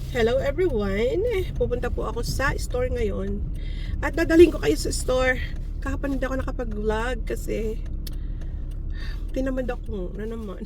Hello everyone! Pupunta po ako sa store ngayon. At dadalhin ko kayo sa store. Kahapon hindi ako nakapag-vlog kasi tinamad ako na naman.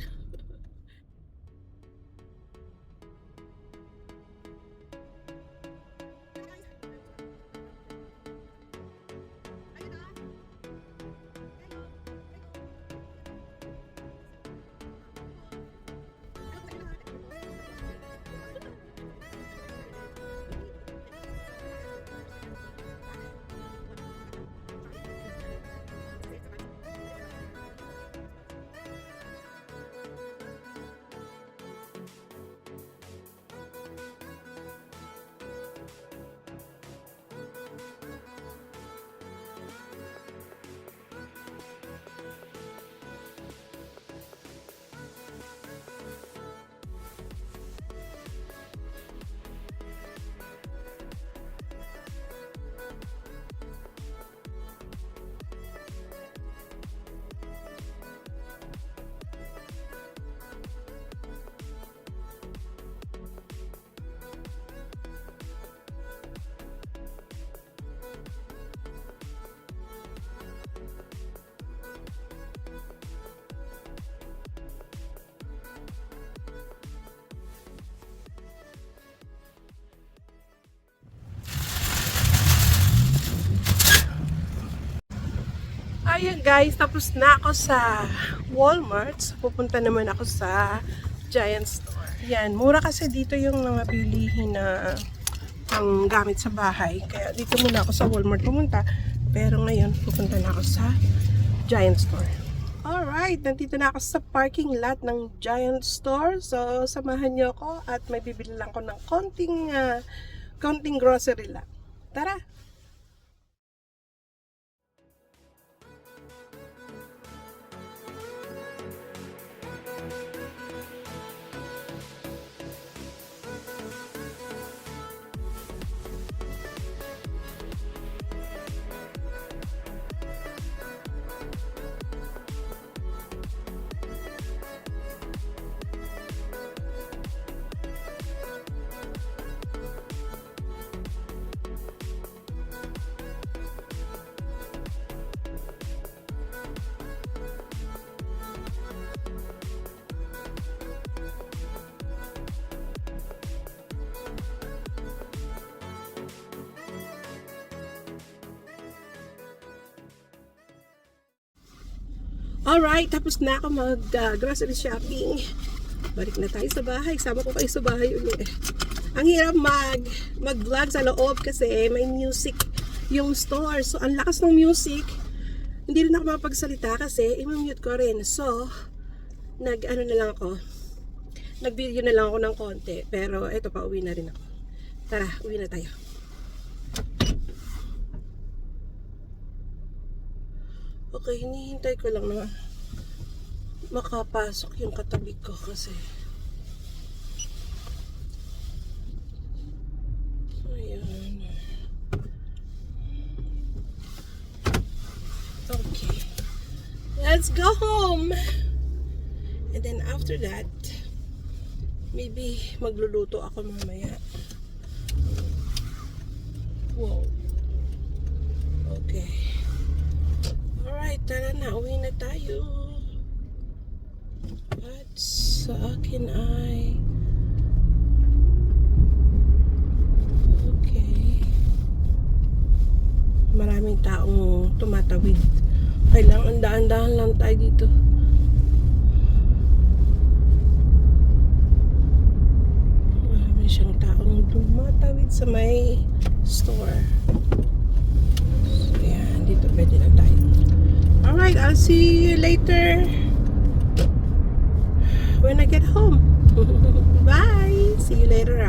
Ayan guys, tapos na ako sa Walmart. So, pupunta naman ako sa Giant Store. Yan, mura kasi dito yung mga bilihin na pang gamit sa bahay. Kaya dito muna ako sa Walmart pumunta. Pero ngayon, pupunta na ako sa Giant Store. Alright, nandito na ako sa parking lot ng Giant Store. So, samahan niyo ako at may bibili lang ko ng konting grocery lang. Tara! Alright, tapos na ako mag-grocery shopping. Balik na tayo sa bahay. Sama ko kayo sa bahay ulit. Ang hirap mag-vlog sa loob kasi may music yung store. So, ang lakas ng music. Hindi rin ako mapagsalita kasi i-mute ko rin. So, nag-ano na lang ako. Nag-video na lang ako ng konti. Pero, eto pa, uwi na rin ako. Tara, uwi na tayo. Okay, hinihintay ko lang na makapasok yung katabi ko kasi ayan. Okay, let's go home. And then after that, maybe magluluto ako mamaya. Wow. Okay. Alright, tara na. Uwi na tayo. At sa akin ay okay. Maraming taong tumatawid. Kailangan daan-daan lang tayo dito. Marami siyang taong tumatawid sa may store. So, yan. Dito pwede na tayo. Alright, I'll see you later when I get home. Bye! See you later,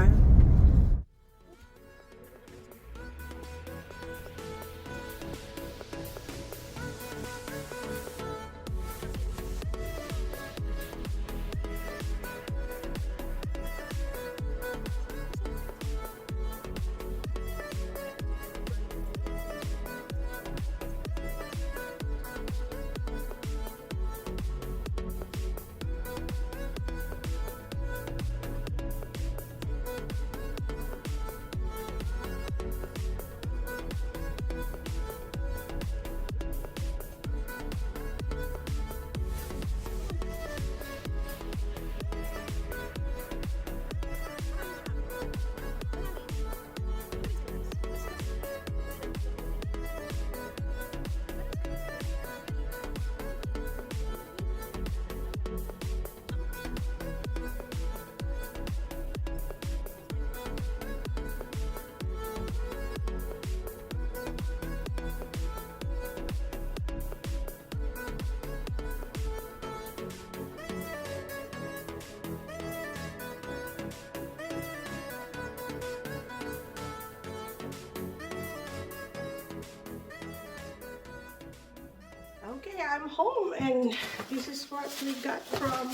home and this is what we got from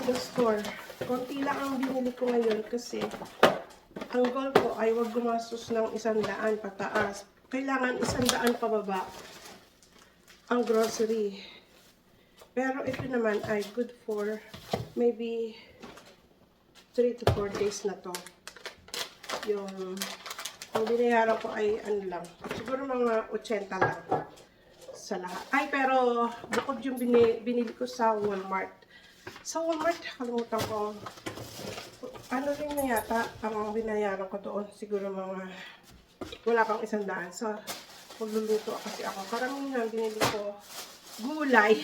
the store. Konti lang ang binili ko ngayon kasi ang goal ko ay wag gumastos ng 100 pataas. Kailangan 100 pababa ang grocery. Pero ito naman ay good for maybe 3 to 4 days na to. Yung ang binayaran ko ay ano lang, siguro mga 80 lang sa lahat. Ay, pero bukod yung binili ko sa Walmart. Sa Walmart, kalimutan ko, ano rin na yata ang binayaran ko doon. Siguro mga, wala pang 100. So, magluluto kasi ako. Karamihan binili ko gulay.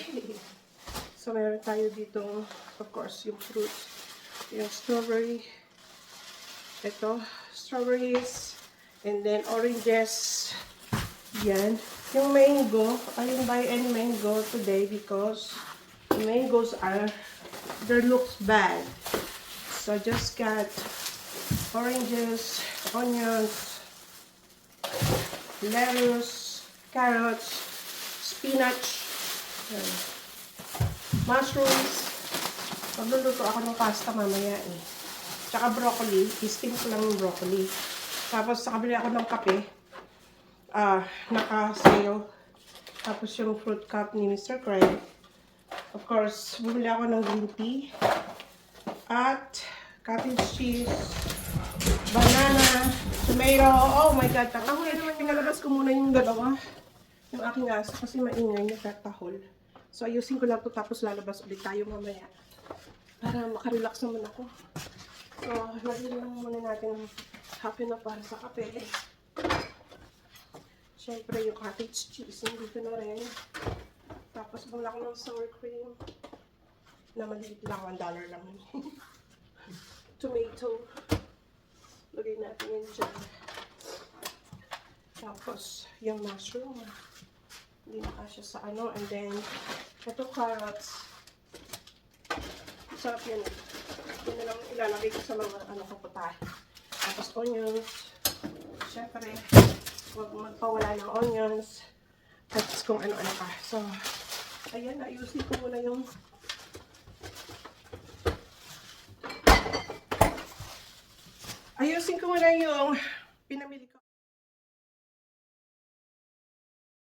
So, meron tayo dito, of course, yung fruits. Yung strawberry. Ito, strawberries. And then, oranges. Yan. Yung mango, I didn't buy any mango today because the mangoes are, they looks bad. So I just got oranges, onions, lettuce, carrots, spinach, mushrooms. Magluluto ako ng pasta mamaya eh. Tsaka broccoli, i-steam ko lang yung broccoli. Tapos nakabili ako ng kape. Naka-sale. Tapos yung fruit cup ni Mr. Craig. Of course, bumili ako ng green tea. At cottage cheese, banana, tomato. Oh my God, tatahol. Pinalabas ko muna yung dalawa. Yung aking aso kasi maingay na tatahol. So ayusin ko lang ito tapos lalabas ulit tayo mamaya. Para makarelax naman ako. So, lagyan lang muna natin happy na para sa kape. Siyempre, yung cottage cheese, nandito na rin. Tapos, bumala ko ng sour cream. Na maliit lang, $1 lang. Tomato. Lagay natin yun dyan. Tapos, yung mushroom. Hindi na kasya sa ano. And then, ito carrots. Sarap yan. Yun na lang ilalagay ko sa mga ano ko putahe. Tapos, onions. Siyempre, huwag magpawala ng onions at kung ano-ano pa. So, ayan, ayusin ko muna yung pinamili ko